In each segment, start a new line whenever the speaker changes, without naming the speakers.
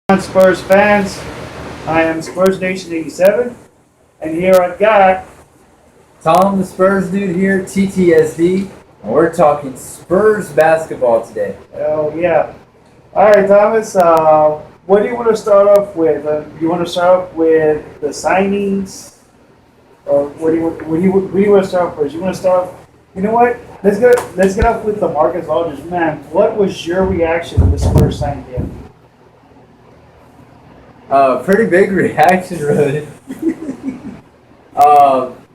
On Spurs fans? I am Spurs Nation 87, and here I've got.
Tom the Spurs dude here, TTSD, and we're talking Spurs basketball today.
Oh yeah. All right, Thomas. What do you want to start off with? You want to start off with the signings, or what do you want to start off with? You want to start off? You know what? Let's get off with the LaMarcus Aldridge. Man, what was your reaction to the Spurs signing him?
Pretty big reaction, really.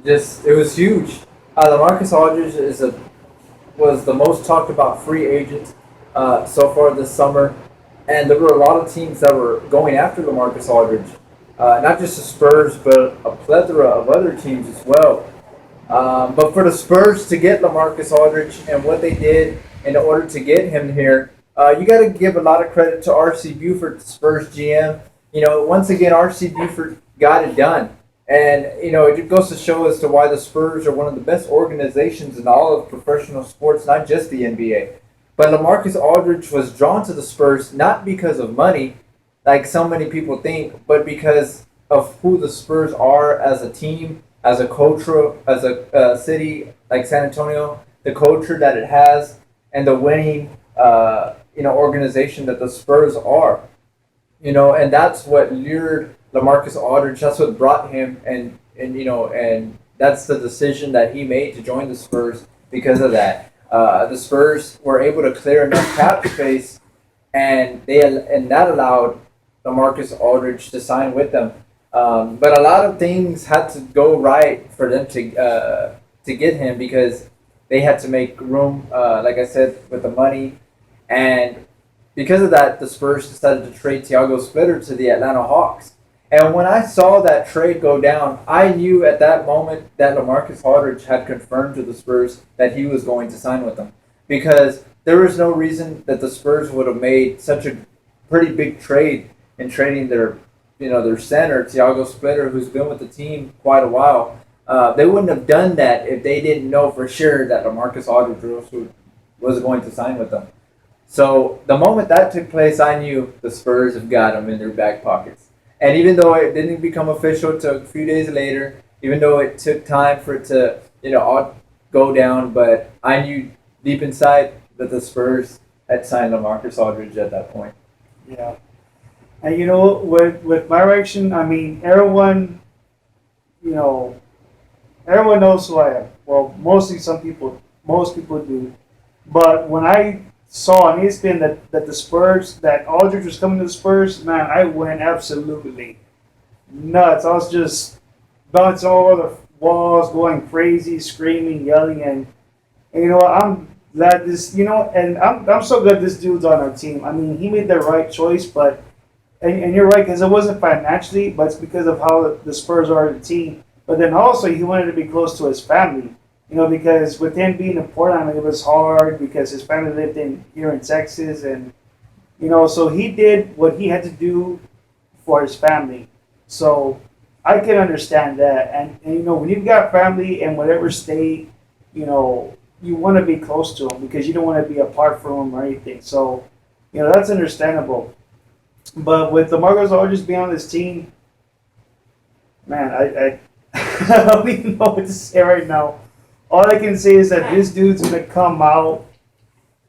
Just it was huge. LaMarcus Aldridge was the most talked about free agent so far this summer, and there were a lot of teams that were going after LaMarcus Aldridge. Not just the Spurs, but a plethora of other teams as well. But for the Spurs to get LaMarcus Aldridge and what they did in order to get him here, you got to give a lot of credit to R.C. Buford, the Spurs GM. Once again, R.C. Buford got it done. And, it goes to show as to why the Spurs are one of the best organizations in all of professional sports, not just the NBA. But LaMarcus Aldridge was drawn to the Spurs not because of money, like so many people think, but because of who the Spurs are as a team, as a culture, as a city like San Antonio, the culture that it has, and the winning, organization that the Spurs are. And that's what lured LaMarcus Aldridge. That's what brought him, and that's the decision that he made to join the Spurs because of that. The Spurs were able to clear enough cap space, and that allowed LaMarcus Aldridge to sign with them. But a lot of things had to go right for them to get him because they had to make room, like I said, with the money, and because of that, the Spurs decided to trade Tiago to the Atlanta Hawks. And when I saw that trade go down, I knew at that moment that LaMarcus Aldridge had confirmed to the Spurs that he was going to sign with them. Because there was no reason that the Spurs would have made such a pretty big trade in trading their center, Tiago Splitter, who's been with the team quite a while. They wouldn't have done that if they didn't know for sure that LaMarcus Aldridge was going to sign with them. So the moment that took place, I knew the Spurs have got him in their back pockets. And even though it didn't become official till a few days later, even though it took time for it to, all go down, but I knew deep inside that the Spurs had signed LaMarcus Aldridge at that point.
Yeah. And with my reaction, I mean, everyone knows who I am. Well, most people do. But when I saw on ESPN that Aldridge was coming to the Spurs, man, I went absolutely nuts. I was just bouncing all over the walls, going crazy, screaming, yelling, and I'm glad and I'm so glad this dude's on our team. I mean, he made the right choice, but and you're right because it wasn't financially, but it's because of how the Spurs are as a team. But then also he wanted to be close to his family. Because with him being in Portland, it was hard because his family lived here in Texas, and so he did what he had to do for his family. So I can understand that, and when you've got family in whatever state, you want to be close to them because you don't want to be apart from them or anything. So that's understandable. But with the Marcos Aldridge being on this team, man, I I don't even know what to say right now. All I can say is that this dude's gonna come out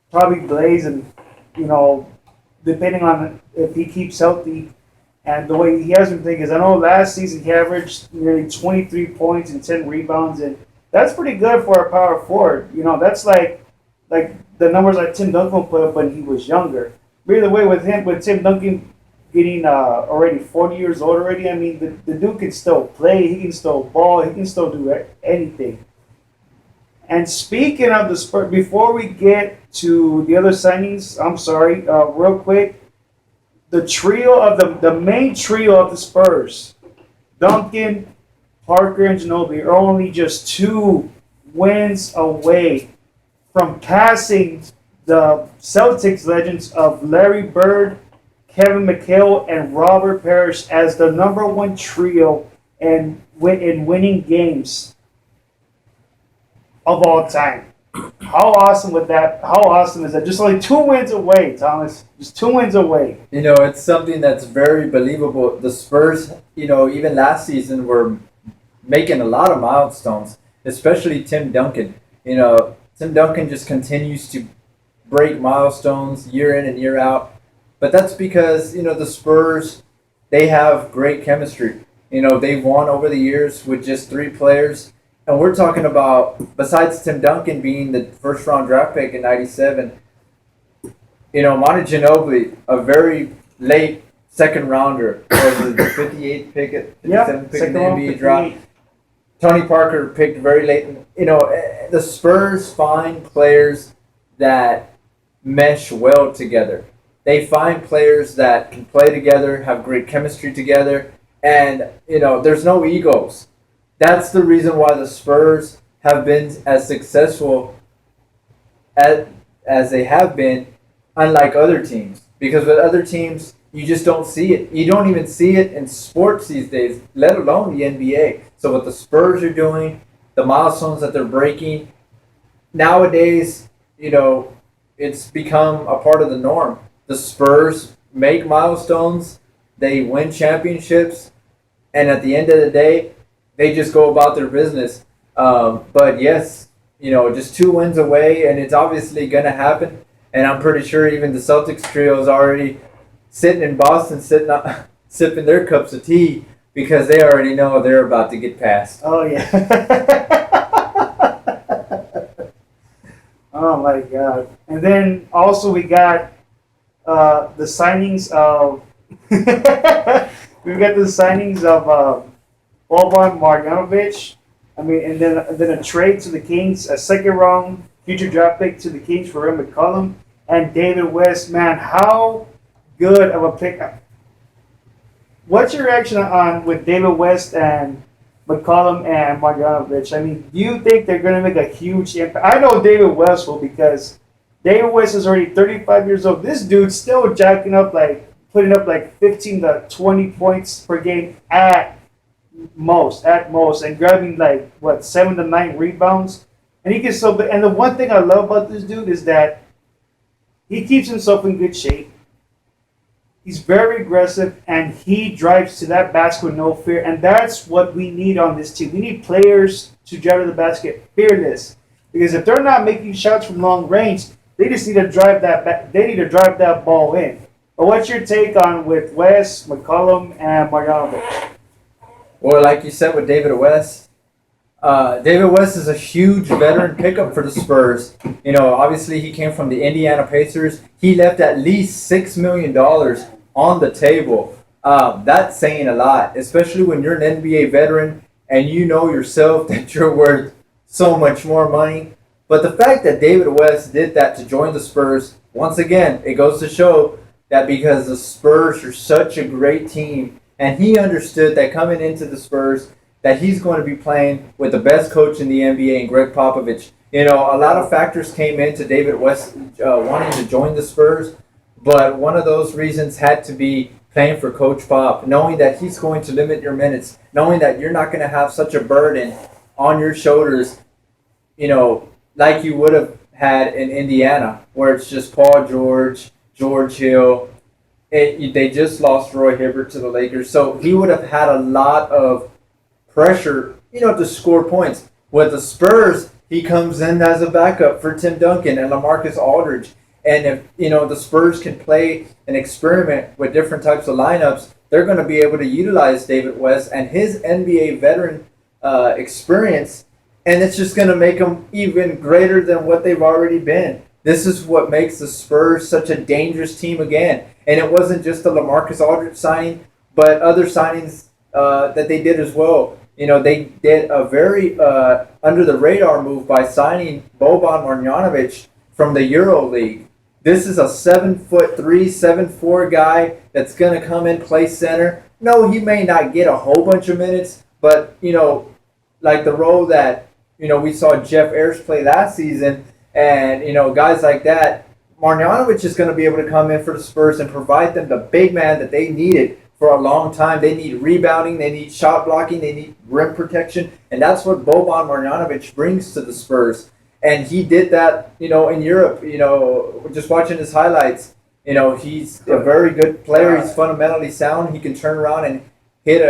probably blazing, depending on if he keeps healthy and the way he has been playing. Because I know last season he averaged nearly 23 points and 10 rebounds, and that's pretty good for a power forward. That's like the numbers that Tim Duncan put up when he was younger. By the way, with Tim Duncan getting already 40 years old already, I mean the dude can still play, he can still ball, he can still do anything. And speaking of the Spurs, before we get to the other signings, I'm sorry, real quick, the main trio of the Spurs, Duncan, Parker, and Ginobili, are only just 2 wins away from passing the Celtics legends of Larry Bird, Kevin McHale, and Robert Parrish as the number 1 trio in winning games of all time. how awesome would that? How awesome is that? Just only 2 wins away, Thomas. Just 2 wins away.
It's something that's very believable. The Spurs, even last season were making a lot of milestones, especially Tim Duncan. Tim Duncan just continues to break milestones year in and year out. But that's because, the Spurs, they have great chemistry. They've won over the years with just 3 players. And we're talking about, besides Tim Duncan being the first round draft pick in '97, Manu Ginobili, a very late second rounder, was the 58th pick, 57th pick in the NBA draft. Tony Parker picked very late. The Spurs find players that mesh well together. They find players that can play together, have great chemistry together, and there's no egos. That's the reason why the Spurs have been as successful as they have been, unlike other teams. Because with other teams, you just don't see it. You don't even see it in sports these days, let alone the NBA. So what the Spurs are doing, the milestones that they're breaking, nowadays, it's become a part of the norm. The Spurs make milestones, they win championships, and at the end of the day, they just go about their business. But yes, just 2 wins away, and it's obviously going to happen. And I'm pretty sure even the Celtics trio is already sitting in Boston, sipping their cups of tea because they already know they're about to get past.
Oh, yeah. Oh, my God. And then also we got the signings of... Boban Marjanovic. And then a trade to the Kings, a second round future draft pick to the Kings for McCallum and David West. Man, how good of a pick! What's your reaction on with David West and McCallum and Marjanovic? I mean, do you think they're going to make a huge impact? I know David West will, because David West is already 35 years old. This dude's still jacking up, putting up 15 to 20 points per game at most, and grabbing 7 to 9 rebounds. And he can still. And the one thing I love about this dude is that he keeps himself in good shape. He's very aggressive, and he drives to that basket with no fear. And that's what we need on this team. We need players to drive to the basket fearless. Because if they're not making shots from long range, they just need to drive they need to drive that ball in. But what's your take on with West, McCallum, and Marjanovic?
Well, like you said with David West is a huge veteran pickup for the Spurs. Obviously he came from the Indiana Pacers. He left at least $6 million on the table. That's saying a lot, especially when you're an NBA veteran and you know yourself that you're worth so much more money. But the fact that David West did that to join the Spurs, once again, it goes to show that because the Spurs are such a great team, and he understood that coming into the Spurs, that he's going to be playing with the best coach in the NBA, and Greg Popovich. A lot of factors came into David West wanting to join the Spurs, but one of those reasons had to be playing for Coach Pop, knowing that he's going to limit your minutes, knowing that you're not going to have such a burden on your shoulders, like you would have had in Indiana, where it's just Paul George, George Hill. They just lost Roy Hibbert to the Lakers, so he would have had a lot of pressure, to score points. With the Spurs, he comes in as a backup for Tim Duncan and LaMarcus Aldridge. And if, the Spurs can play and experiment with different types of lineups, they're going to be able to utilize David West and his NBA veteran experience, and it's just going to make them even greater than what they've already been. This is what makes the Spurs such a dangerous team again. And it wasn't just the LaMarcus Aldridge signing, but other signings that they did as well. They did a very under-the-radar move by signing Boban Marjanovic from the Euro League. This is a 7'3", 7'4" guy that's going to come in, play center. No, he may not get a whole bunch of minutes, but, like the role that, we saw Jeff Ayers play last season, and, guys like that, Marjanovic is going to be able to come in for the Spurs and provide them the big man that they needed for a long time. They need rebounding, they need shot blocking, they need rim protection, and that's what Boban Marjanovic brings to the Spurs. And he did that, in Europe. Just watching his highlights, he's a very good player. He's fundamentally sound. He can turn around and hit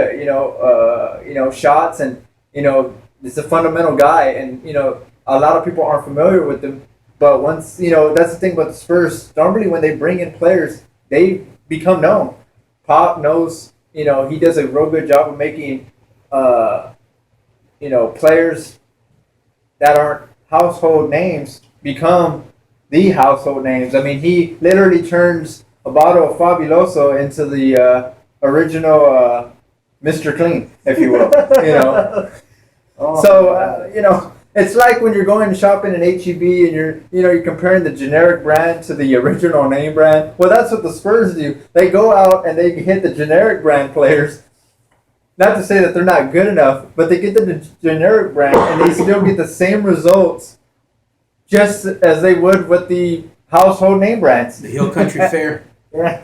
shots, and it's a fundamental guy. And a lot of people aren't familiar with him. But once that's the thing about the Spurs. Normally, when they bring in players, they become known. Pop knows. He does a real good job of making players that aren't household names become the household names. I mean, he literally turns a bottle of Fabuloso into the original Mr. Clean, if you will. It's like when you're going shopping in H-E-B and you're comparing the generic brand to the original name brand. Well, that's what the Spurs do. They go out and they hit the generic brand players. Not to say that they're not good enough, but they get the generic brand and they still get the same results just as they would with the household name brands.
The Hill Country Fair.
And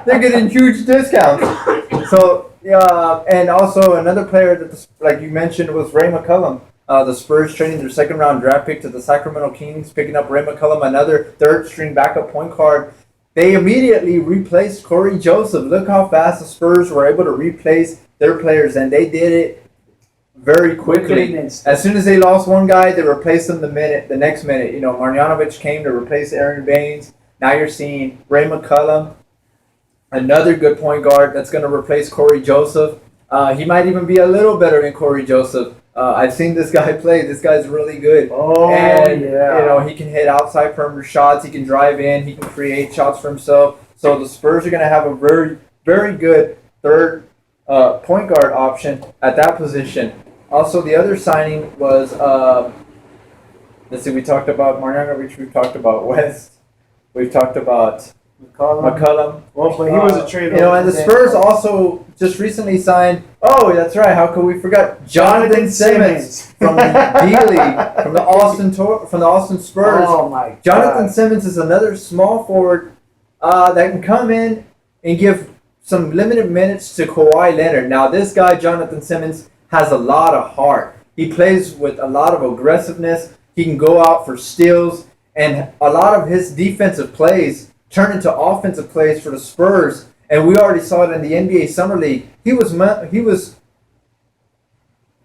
they're getting huge discounts. So, and also another player that, like you mentioned, was Ray McCallum. The Spurs trading their second-round draft pick to the Sacramento Kings, picking up Ray McCallum, another third-string backup point guard. They immediately replaced Cory Joseph. Look how fast the Spurs were able to replace their players, and they did it very quickly. As soon as they lost one guy, they replaced him the next minute. Marjanovic came to replace Aron Baynes. Now you're seeing Ray McCallum, another good point guard that's going to replace Cory Joseph. He might even be a little better than Cory Joseph. I've seen this guy play. This guy's really good. He can hit outside perimeter shots. He can drive in. He can create shots for himself. So the Spurs are going to have a very, very good third point guard option at that position. Also, the other signing was, we talked about Marjanovic. We've talked about West. We've talked about McCallum.
Well, but he was a trade.
And the Spurs also just recently signed. Oh, that's right. How could we forget Jonathan Simmons from the D League, from the Austin Spurs.
Oh my God.
Jonathan Simmons is another small forward that can come in and give some limited minutes to Kawhi Leonard. Now, this guy, Jonathan Simmons, has a lot of heart. He plays with a lot of aggressiveness. He can go out for steals, and a lot of his defensive plays turn into offensive plays for the Spurs, and we already saw it in the NBA Summer League. He was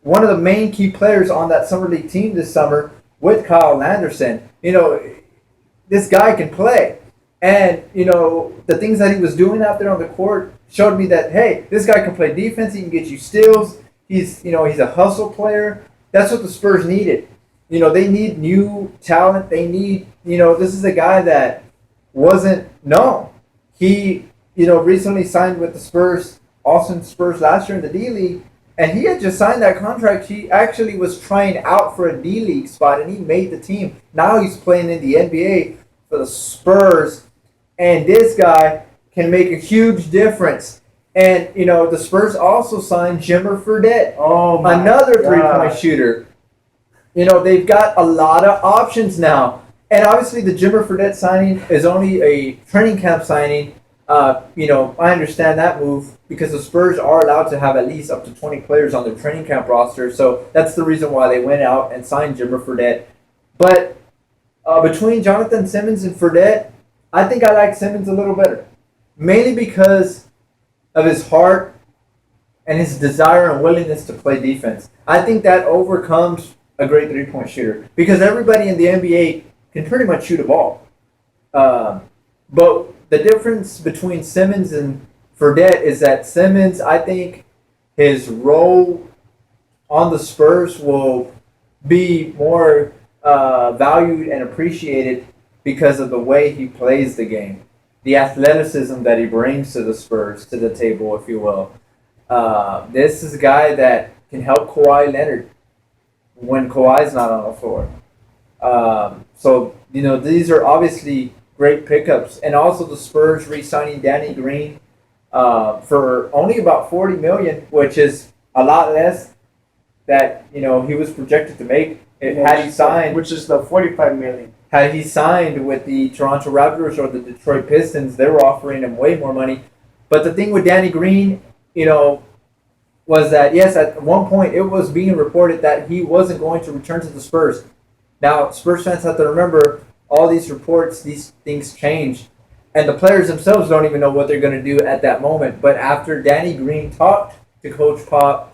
one of the main key players on that Summer League team this summer with Kyle Anderson. This guy can play, and the things that he was doing out there on the court showed me that, hey, this guy can play defense. He can get you steals. He's a hustle player. That's what the Spurs needed. They need new talent. They need, this is a guy that wasn't known. He, recently signed with the Spurs, Austin Spurs last year in the D League, and he had just signed that contract. He actually was trying out for a D League spot, and he made the team. Now he's playing in the NBA for the Spurs, and this guy can make a huge difference. And, the Spurs also signed Jimmer Fredette, another three-point shooter. They've got a lot of options now. And obviously the Jimmer Fredette signing is only a training camp signing. I understand that move because the Spurs are allowed to have at least up to 20 players on their training camp roster. So that's the reason why they went out and signed Jimmer Fredette. But between Jonathan Simmons and Fredette, I think I like Simmons a little better. Mainly because of his heart and his desire and willingness to play defense. I think that overcomes a great three-point shooter because everybody in the NBA can pretty much shoot a ball. But the difference between Simmons and Fredette is that Simmons, I think his role on the Spurs will be more valued and appreciated because of the way he plays the game. The athleticism that he brings to the Spurs, to the table, if you will. This is a guy that can help Kawhi Leonard when Kawhi's not on the floor. So, these are obviously great pickups. And also the Spurs re-signing Danny Green for only about $40 million, which is a lot less that, he was projected to make had he signed.
Which is the $45 million.
Had he signed with the Toronto Raptors or the Detroit Pistons, they were offering him way more money. But the thing with Danny Green, was that, yes, at one point it was being reported that he wasn't going to return to the Spurs. Now, Spurs fans have to remember all these reports, these things change. And the players themselves don't even know what they're going to do at that moment. But after Danny Green talked to Coach Pop,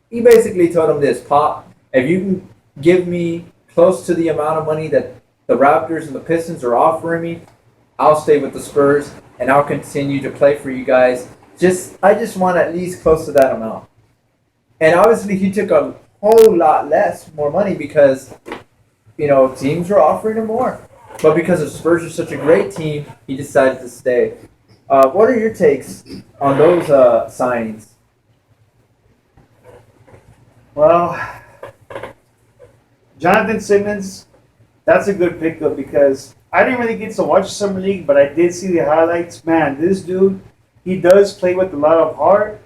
he basically told him this: Pop, if you can give me close to the amount of money that the Raptors and the Pistons are offering me, I'll stay with the Spurs and I'll continue to play for you guys. I just want at least close to that amount. And obviously he took a whole lot more money because, teams were offering him more. But because the Spurs are such a great team, he decided to stay. What are your takes on those signings?
Well, Jonathan Simmons, that's a good pickup because I didn't really get to watch the Summer League, but I did see the highlights. Man, this dude, he does play with a lot of heart.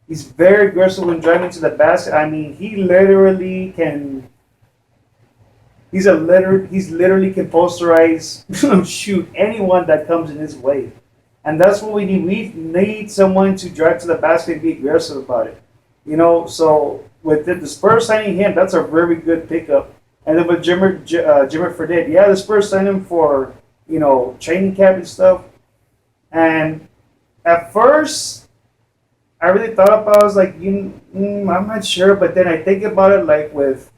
He's very aggressive when driving to the basket. I mean, he literally can. He's literally can posterize, shoot anyone that comes in his way, and that's what we need. We need someone to drive to the basket and be aggressive about it. So with the Spurs signing him, that's a very good pickup. And then with Jimmer Fredette, yeah, the Spurs signed him for training camp and stuff. And at first, I really thought about it. I was like, I'm not sure. But then I think about it like with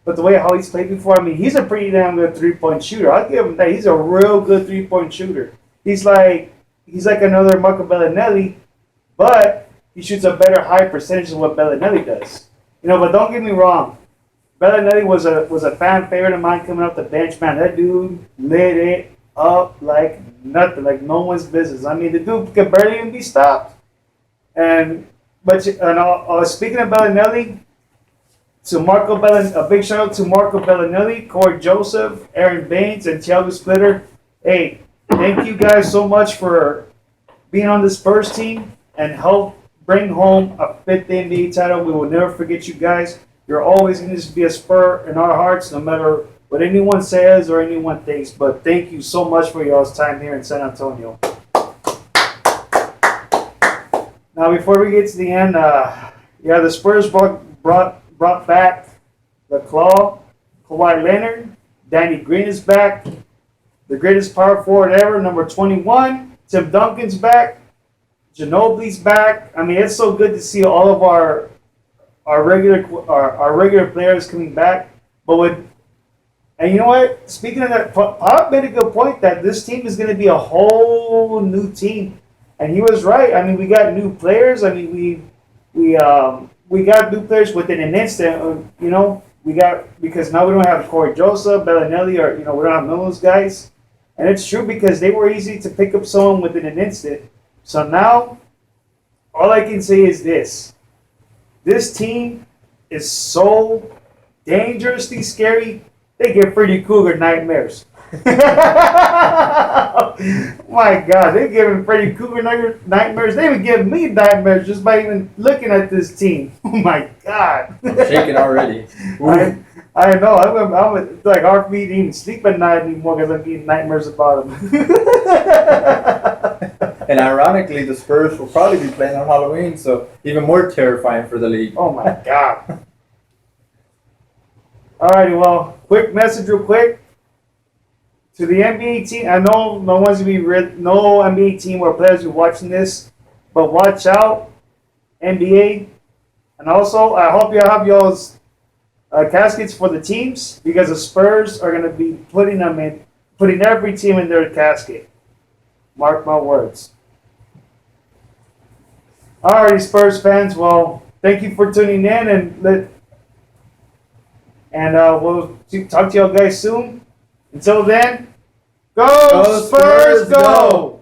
the way how he's played before. I mean, he's a pretty damn good 3-point shooter. I'll give him that. He's a real good 3-point shooter. He's like another Marco Belinelli, but he shoots a better high percentage than what Belinelli does. But don't get me wrong. Belinelli was a fan favorite of mine coming off the bench. Man, that dude lit it up like nothing, like no one's business. I mean, the dude could barely even be stopped. Speaking of Belinelli, a big shout out to Marco Belinelli, Cory Joseph, Aron Baynes, and Tiago Splitter. Hey, thank you guys so much for being on this Spurs team and help bring home a 5th NBA title. We will never forget you guys. You're always going to be a Spur in our hearts, no matter what anyone says or anyone thinks. But thank you so much for y'all's time here in San Antonio. Now, before we get to the end, the Spurs brought back the Claw, Kawhi Leonard. Danny Green is back. The greatest power forward ever, number 21. Tim Duncan's back. Ginobili's back. I mean, it's so good to see all of our regular players coming back. And you know what? Speaking of that, Pop made a good point that this team is going to be a whole new team, and he was right. I mean, we got new players. I mean, we got new players within an instant. Because now we don't have Cory Joseph, Belinelli, or we don't have none of those guys, and it's true because they were easy to pick up someone within an instant. So now, all I can say is this. This team is so dangerously scary, they give Freddy Krueger nightmares. My God, they're giving Freddy Krueger nightmares. They even give me nightmares just by even looking at this team. Oh my God.
I'm shaking already.
I know. I'm like hard for me to even sleep at night anymore because I'm getting nightmares about them.
And ironically, the Spurs will probably be playing on Halloween, so even more terrifying for the league.
Oh my God. Alrighty, well, quick message real quick. To the NBA team, I know no NBA team or players are watching this, but watch out, NBA. And also, I hope you have y'all's caskets for the teams because the Spurs are going to be putting every team in their casket. Mark my words. Alrighty, Spurs fans. Well, thank you for tuning in, and we'll talk to y'all guys soon. Until then, go Spurs, go!